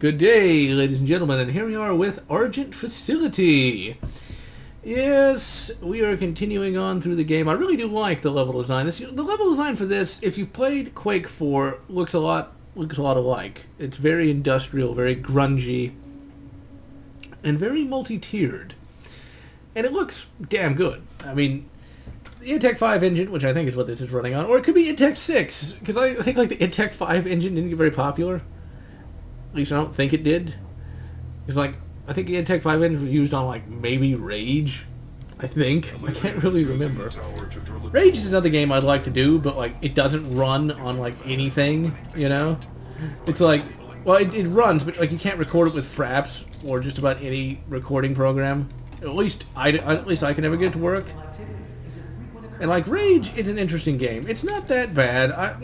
Good day, ladies and gentlemen, and here we are with Argent Facility. Yes, we are continuing on through the game. I really do like the level design. The level design for this, if you've played Quake 4, looks a lot alike. It's very industrial, very grungy, and very multi-tiered. And it looks damn good. I mean, the Intech 5 engine, which I think is what this is running on, or it could be Intech 6, because I think like the Intech 5 engine didn't get very popular. At least I don't think it did. It's like, I think the Intech 5 engine was used on like maybe Rage, I think. I can't really remember. Rage is another game I'd like to do, but like it doesn't run on like anything, you know? It's like, well, it runs, but like you can't record it with Fraps or just about any recording program. At least I can never get it to work. And like Rage is an interesting game. It's not that bad.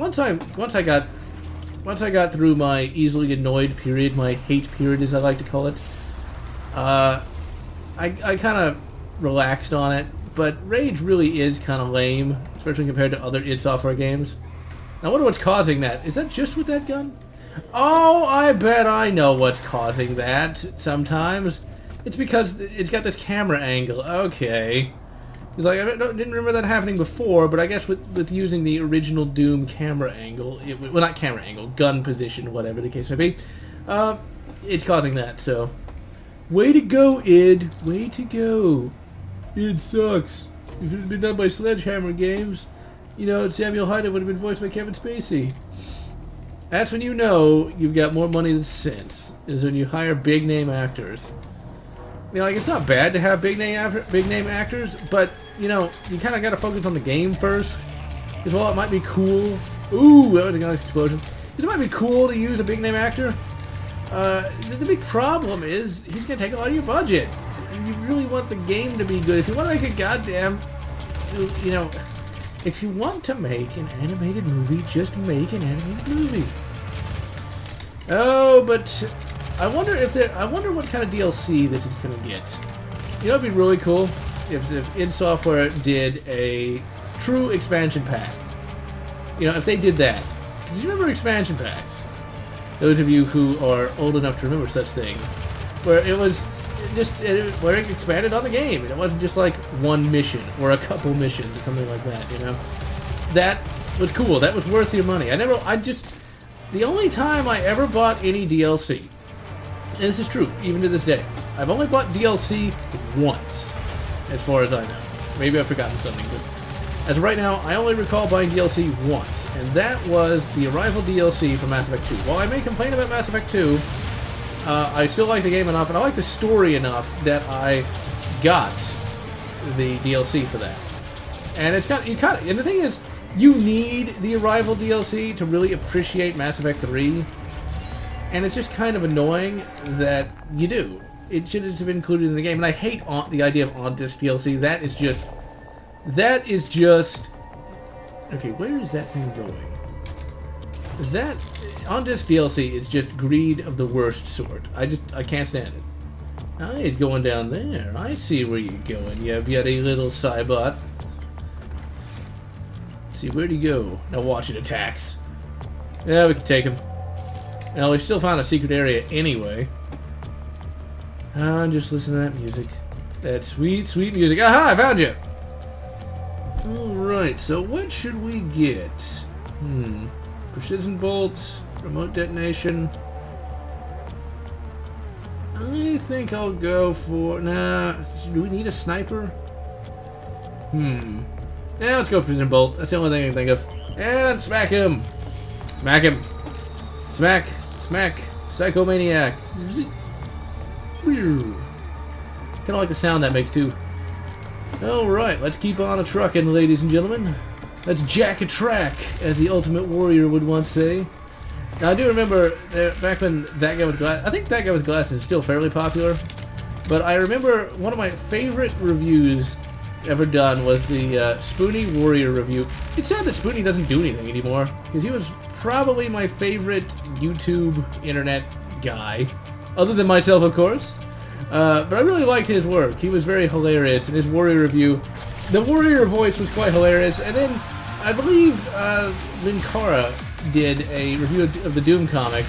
Once I got through my easily annoyed period, my hate period as I like to call it, I kind of relaxed on it. But Rage really is kind of lame, especially compared to other id Software games. I wonder what's causing that. Is that just with that gun? Oh, I bet I know what's causing that sometimes. It's because it's got this camera angle. Okay. It's like, I didn't remember that happening before, but I guess with using the original Doom camera angle, well, not camera angle, gun position, whatever the case may be, it's causing that, so. Way to go, id. Way to go. Id sucks. If it had been done by Sledgehammer Games, you know, Samuel Hyde would have been voiced by Kevin Spacey. That's when you know you've got more money than sense, is when you hire big-name actors. You know, like, it's not bad to have big name actors, but, you know, you kind of got to focus on the game first. Because while it might be cool... Ooh, that was a nice explosion. It might be cool to use a big name actor. The big problem is he's going to take a lot of your budget. And you really want the game to be good. If you want to make a goddamn... You know, if you want to make an animated movie, just make an animated movie. Oh, but... I wonder what kind of DLC this is gonna get. You know, it'd be really cool if id Software did a true expansion pack. You know, if they did that. Because you remember expansion packs? Those of you who are old enough to remember such things, where it was just where it expanded on the game, and it wasn't just like one mission or a couple missions or something like that. You know, that was cool. That was worth your money. The only time I ever bought any DLC. And this is true, even to this day. I've only bought DLC once, as far as I know. Maybe I've forgotten something, but as of right now, I only recall buying DLC once, and that was the Arrival DLC for Mass Effect 2. While I may complain about Mass Effect 2, I still like the game enough, and I like the story enough that I got the DLC for that. And and the thing is, you need the Arrival DLC to really appreciate Mass Effect 3. And it's just kind of annoying that you do. It should have been included in the game. And I hate the idea of on-disc DLC. That is just... Okay, where is that thing going? That... On-disc DLC is just greed of the worst sort. I can't stand it. Ah, he's going down there. I see where you're going, you bloody little Cybot. Let's see, where'd he go? Now watch it attacks. Yeah, we can take him. Well, we still found a secret area anyway. Just listen to that music. That sweet, sweet music. Aha, I found you! Alright, so what should we get? Precision bolts, remote detonation. I think I'll go for... Nah, do we need a sniper? Yeah, let's go precision bolt. That's the only thing I can think of. And smack him! Smack him! Smack! Smack! Psychomaniac! Kind of like the sound that makes too. Alright, let's keep on a-truckin', ladies and gentlemen. Let's jack a track, as the Ultimate Warrior would once say. Now, I do remember back when That Guy with Glasses... I think That Guy with Glasses is still fairly popular. But I remember one of my favorite reviews ever done was the Spoony Warrior review. It's sad that Spoony doesn't do anything anymore, because he was probably my favorite YouTube internet guy, other than myself, of course. But I really liked his work. He was very hilarious, and his Warrior review, the Warrior voice was quite hilarious. And then I believe Linkara did a review of the Doom comic,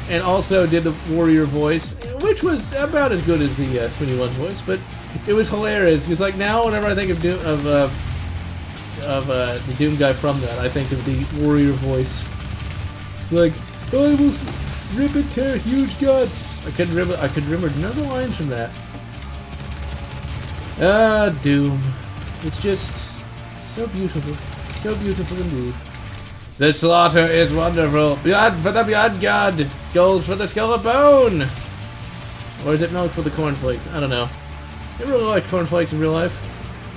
and also did the warrior voice, which was about as good as the Sweeney One voice, but it was hilarious. Because like now, whenever I think of Doom, the Doom guy from that, I think of the warrior voice. Like, I will rip and tear huge guts. I couldn't remember none of the lines from that. Doom. It's just so beautiful indeed. The slaughter is wonderful. Blood for the blood god. Skulls for the skull of bone. Or is it milk for the cornflakes? I don't know. I really like cornflakes in real life.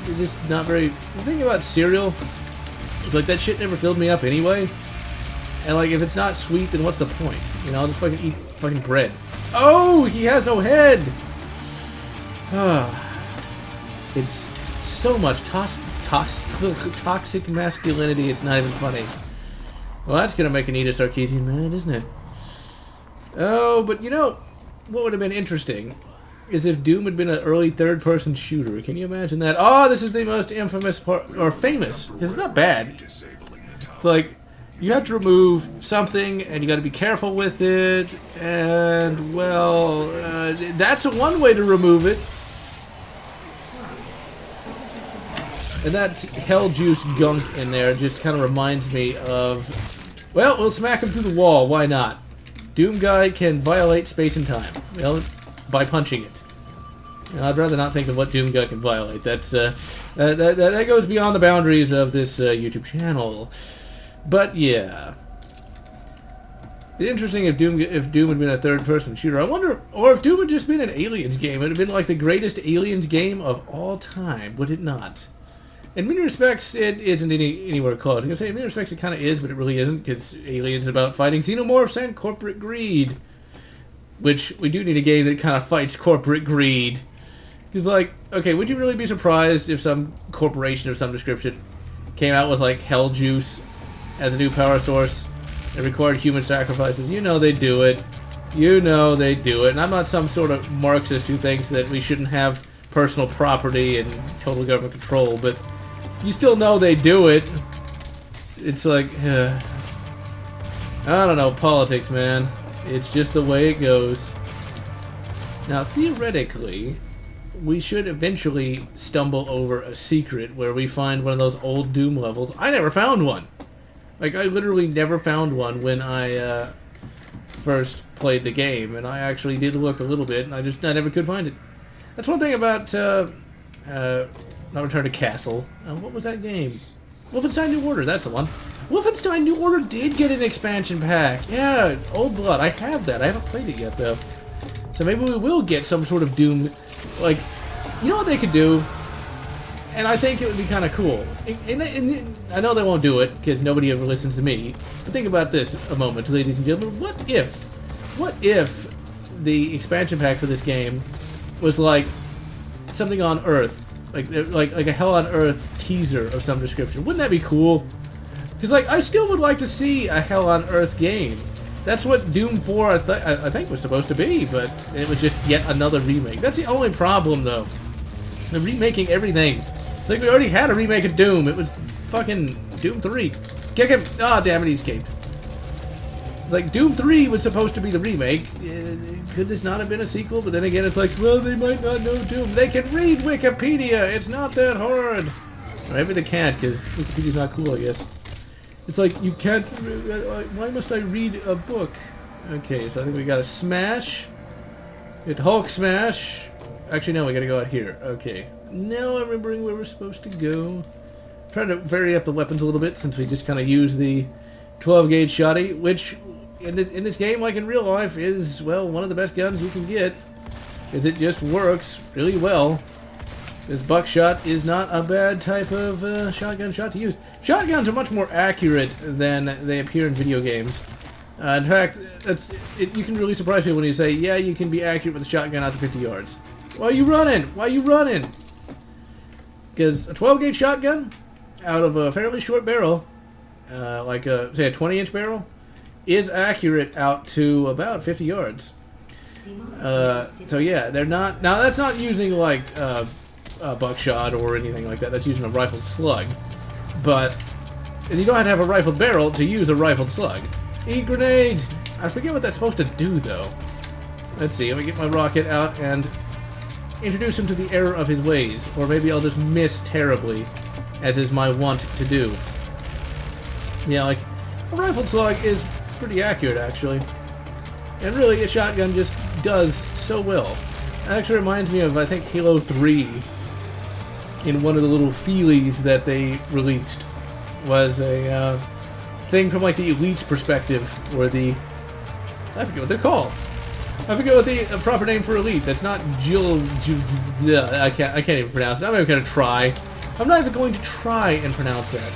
They're just not very... The thing about cereal is like that shit never filled me up anyway. And like if it's not sweet, then what's the point? You know, I'll just fucking eat fucking bread. Oh, he has no head. It's so much toxic masculinity. It's not even funny. Well, that's gonna make Anita Sarkeesian mad, isn't it? Oh, but you know what would have been interesting is if Doom had been an early third-person shooter. Can you imagine that? Oh, this is the most infamous part, or famous, because it's not bad. It's like you have to remove something, and you got to be careful with it, and well, that's one way to remove it. And that hell juice gunk in there just kind of reminds me of, well, we'll smack him through the wall. Why not? Doom guy can violate space and time, well, by punching it. You know, I'd rather not think of what Doom guy can violate. That's that goes beyond the boundaries of this YouTube channel. But yeah, it's interesting if Doom had been a third-person shooter. I wonder, or if Doom had just been an Aliens game, it would have been like the greatest Aliens game of all time, would it not? In many respects, it isn't anywhere close. I was going to say, in many respects, it kind of is, but it really isn't, because Aliens is about fighting xenomorphs and corporate greed. Which, we do need a game that kind of fights corporate greed. Because, like, okay, would you really be surprised if some corporation of some description came out with, like, hell juice as a new power source and required human sacrifices? You know they do it. You know they do it. And I'm not some sort of Marxist who thinks that we shouldn't have personal property and total government control, but you still know they do it. It's like, I don't know, politics, man. It's just the way it goes. Now, theoretically, we should eventually stumble over a secret where we find one of those old Doom levels. I never found one. Like, I literally never found one when I first played the game, and I actually did look a little bit, and I never could find it. That's one thing about not Return to Castle. What was that game? Wolfenstein New Order, that's the one. Wolfenstein New Order did get an expansion pack. Yeah, Old Blood. I have that. I haven't played it yet, though. So maybe we will get some sort of Doom. Like, you know what they could do? And I think it would be kind of cool. And I know they won't do it, because nobody ever listens to me. But think about this a moment, ladies and gentlemen. What if the expansion pack for this game was like something on Earth? Like a Hell on Earth teaser of some description. Wouldn't that be cool? Because like I still would like to see a Hell on Earth game. That's what Doom 4 I think was supposed to be, but it was just yet another remake. That's the only problem though. They're remaking everything. It's like we already had a remake of Doom. It was fucking Doom 3. Kick him! Ah, damn it, he escaped. Like Doom 3 was supposed to be the remake. Could this not have been a sequel? But then again, it's like, well, they might not know Doom. They can read Wikipedia. It's not that hard. Or maybe they can't, because Wikipedia's not cool, I guess. It's like, you can't... Why must I read a book? Okay, so I think we got a smash. Hit Hulk smash. Actually, no, we gotta go out here. Okay. Now I'm remembering where we're supposed to go. Trying to vary up the weapons a little bit, since we just kind of use the 12-gauge shotty, which... In this game, like in real life, is, well, one of the best guns you can get. Because it just works really well. This buckshot is not a bad type of shotgun shot to use. Shotguns are much more accurate than they appear in video games. In fact, you can really surprise people when you say, yeah, you can be accurate with a shotgun out to 50 yards. Why are you running? Why are you running? Because a 12-gauge shotgun, out of a fairly short barrel, like, say, a 20-inch barrel, is accurate out to about 50 yards. So yeah, they're not... Now, that's not using, like, a buckshot or anything like that. That's using a rifled slug. But you don't have to have a rifled barrel to use a rifled slug. Eat grenade! I forget what that's supposed to do, though. Let's see, let me get my rocket out and introduce him to the error of his ways. Or maybe I'll just miss terribly, as is my wont to do. Yeah, like, a rifled slug is pretty accurate, actually. And really, a shotgun just does so well. It actually reminds me of, I think, Halo 3, in one of the little feelies that they released, was a thing from, like, the Elite's perspective, where the... I forget what they're called. I forget what the proper name for Elite. That's not yeah, I can't even pronounce it. I'm not even going to try. I'm not even going to try and pronounce that.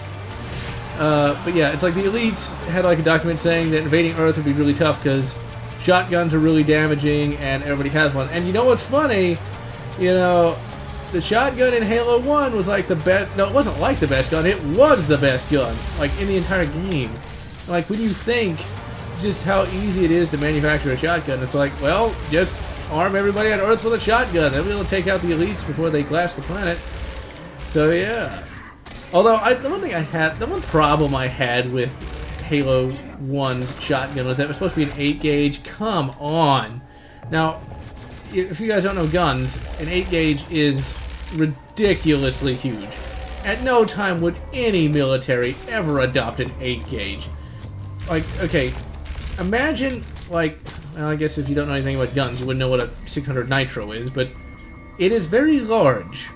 But yeah, it's like the Elites had like a document saying that invading Earth would be really tough because shotguns are really damaging and everybody has one. And you know what's funny? You know, the shotgun in Halo 1 was like the best... No, it wasn't like the best gun. It was the best gun, like, in the entire game. Like, when you think just how easy it is to manufacture a shotgun, it's like, well, just arm everybody on Earth with a shotgun. They'll be able to take out the Elites before they glass the planet. So, yeah. Although, the one problem I had with Halo 1's shotgun was that it was supposed to be an 8 gauge. Come on. Now, if you guys don't know guns, an 8 gauge is ridiculously huge. At no time would any military ever adopt an 8 gauge. Like, okay, imagine, like, well, I guess if you don't know anything about guns, you wouldn't know what a 600 nitro is, but it is very large.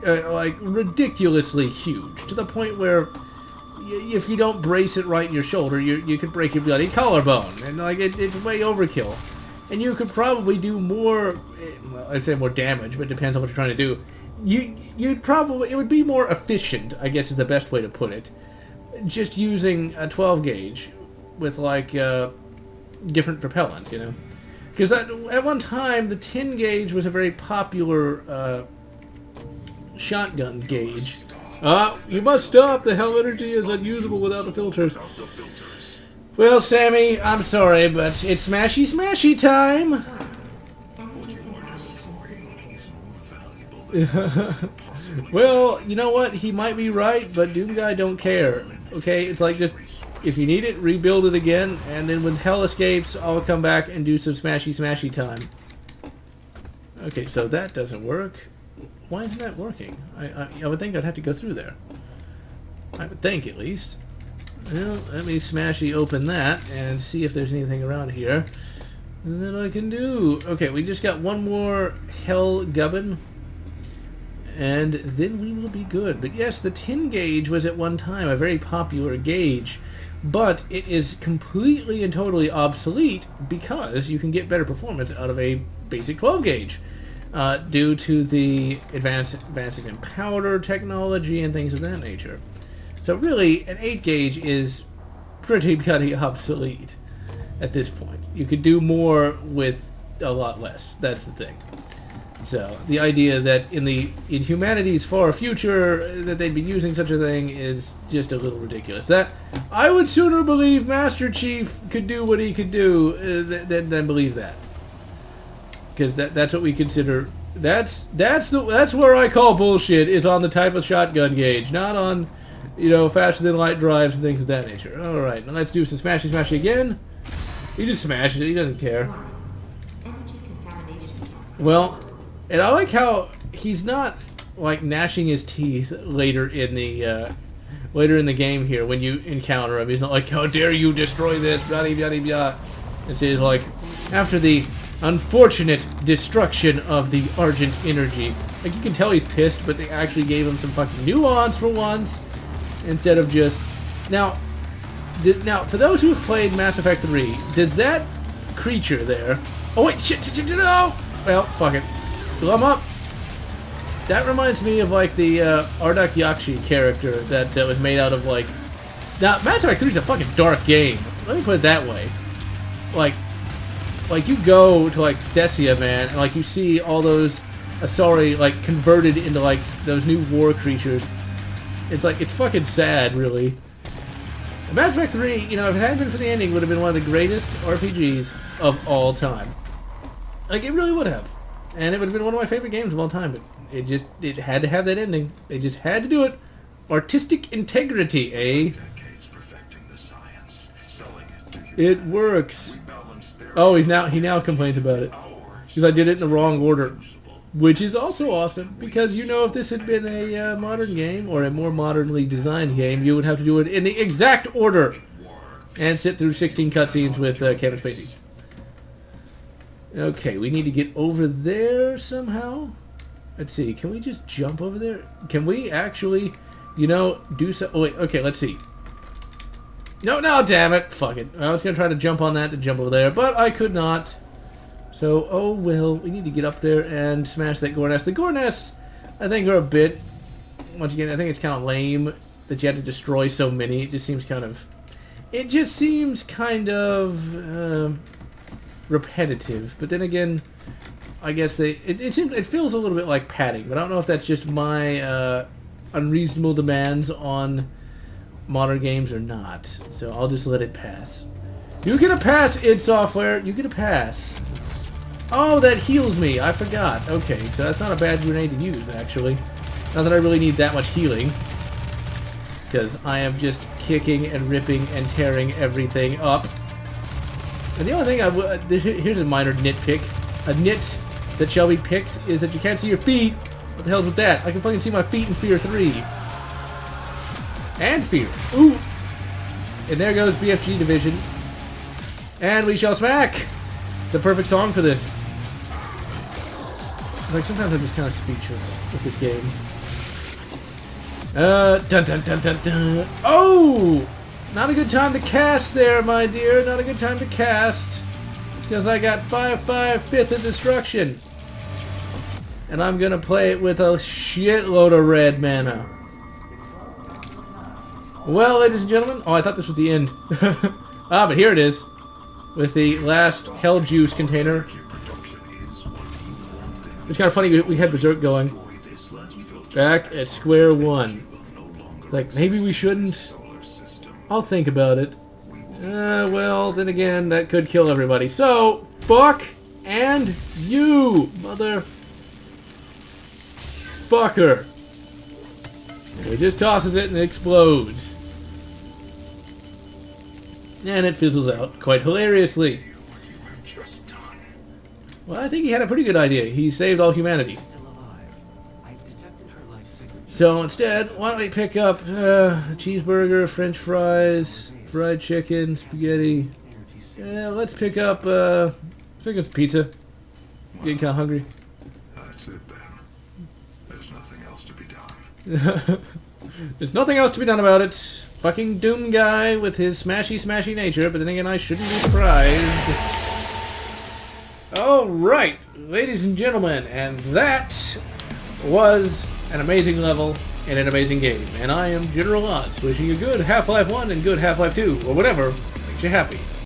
Like, ridiculously huge, to the point where if you don't brace it right in your shoulder, you could break your bloody collarbone, and like it's way overkill. And you could probably do more, well, I'd say more damage, but it depends on what you're trying to do. It would be more efficient, I guess is the best way to put it, just using a 12 gauge with like different propellant, you know? Because at one time, the 10 gauge was a very popular shotgun gauge. You must stop! The hell energy is unusable without the filters. Well, Sammy, I'm sorry, but it's smashy smashy time! Well, you know what? He might be right, but Doom Guy don't care. Okay? It's like just, if you need it, rebuild it again, and then when hell escapes, I'll come back and do some smashy smashy time. Okay, so that doesn't work. Why isn't that working? I would think I'd have to go through there. I would think, at least. Well, let me smashy open that and see if there's anything around here that I can do. Okay, we just got one more hell gubbin, and then we will be good. But yes, the 10 gauge was at one time a very popular gauge, but it is completely and totally obsolete because you can get better performance out of a basic 12 gauge. Due to the advances in powder technology and things of that nature. So really, an 8 gauge is pretty bloody obsolete at this point. You could do more with a lot less. That's the thing. So the idea that in humanity's far future that they'd be using such a thing is just a little ridiculous. That I would sooner believe Master Chief could do what he could do than believe that. Because that's what we consider. That's where I call bullshit, is on the type of shotgun gauge, not on, you know, faster than light drives and things of that nature. All right, now let's do some smashy smashy again. He just smashes it. He doesn't care. Well, and I like how he's not like gnashing his teeth later in the game here when you encounter him. He's not like, how dare you destroy this, blah blah blah blah. It's like after the unfortunate destruction of the Argent energy. Like, you can tell he's pissed, but they actually gave him some fucking nuance for once, instead of just... Now, for those who have played Mass Effect 3, does that creature there... Oh wait, shit, no! Well, fuck it. Glum up. That reminds me of, like, the Ardak Yakshi character that was made out of, like... Now, Mass Effect 3 is a fucking dark game. Let me put it that way. Like, you go to, like, Thessia, man, and, like, you see all those Asari, like, converted into, like, those new war creatures. It's, like, it's fucking sad, really. Mass Effect 3, you know, if it hadn't been for the ending, would have been one of the greatest RPGs of all time. Like, it really would have. And it would have been one of my favorite games of all time, but it had to have that ending. They just had to do it. Artistic integrity, eh? It works. Oh, he now complains about it. Because I did it in the wrong order. Which is also awesome, because you know if this had been a modern game, or a more modernly designed game, you would have to do it in the exact order. And sit through 16 cutscenes with Kevin Spacey. Okay, we need to get over there somehow. Let's see, can we just jump over there? Can we actually, you know, do so? Oh wait, okay, let's see. No, damn it. Fuck it. I was going to try to jump on that to jump over there, but I could not. So, oh well, we need to get up there and smash that gore nest. The gore nests, I think, are a bit, once again, I think it's kind of lame that you had to destroy so many. It just seems kind of repetitive. But then again, I guess it feels a little bit like padding, but I don't know if that's just my unreasonable demands on modern games or not. So I'll just let it pass. You get a pass, id Software. You get a pass. Oh, that heals me. I forgot. Okay, so that's not a bad grenade to use, actually. Not that I really need that much healing. Because I am just kicking and ripping and tearing everything up. And the only thing here's a minor nitpick. A nit that shall be picked is that you can't see your feet. What the hell's with that? I can fucking see my feet in Fear 3. And Fear. Ooh. And there goes BFG Division. And we shall smack. The perfect song for this. Like, sometimes I'm just kind of speechless with this game. Dun dun dun dun dun. Oh! Not a good time to cast there, my dear. Not a good time to cast. Because I got 5/5/5 of destruction. And I'm gonna play it with a shitload of red mana. Well, ladies and gentlemen. Oh, I thought this was the end. But here it is. With the last Hell Juice container. It's kind of funny we had Berserk going. Back at square one. Like, maybe we shouldn't. I'll think about it. Well, then again, that could kill everybody. So, fuck and you, mother fucker. And he just tosses it and it explodes. And it fizzles out quite hilariously. Well, I think he had a pretty good idea. He saved all humanity. So instead, why don't we pick up a cheeseburger, french fries, fried chicken, spaghetti. Let's pick up some pizza. Getting kind of hungry. That's it then. There's nothing else to be done. There's nothing else to be done about it. Fucking Doom guy with his smashy nature, but then again, I shouldn't be surprised. Alright, ladies and gentlemen, and that was an amazing level in an amazing game. And I am GeneralLotz, wishing you good Half-Life 1 and good Half-Life 2, or whatever makes you happy.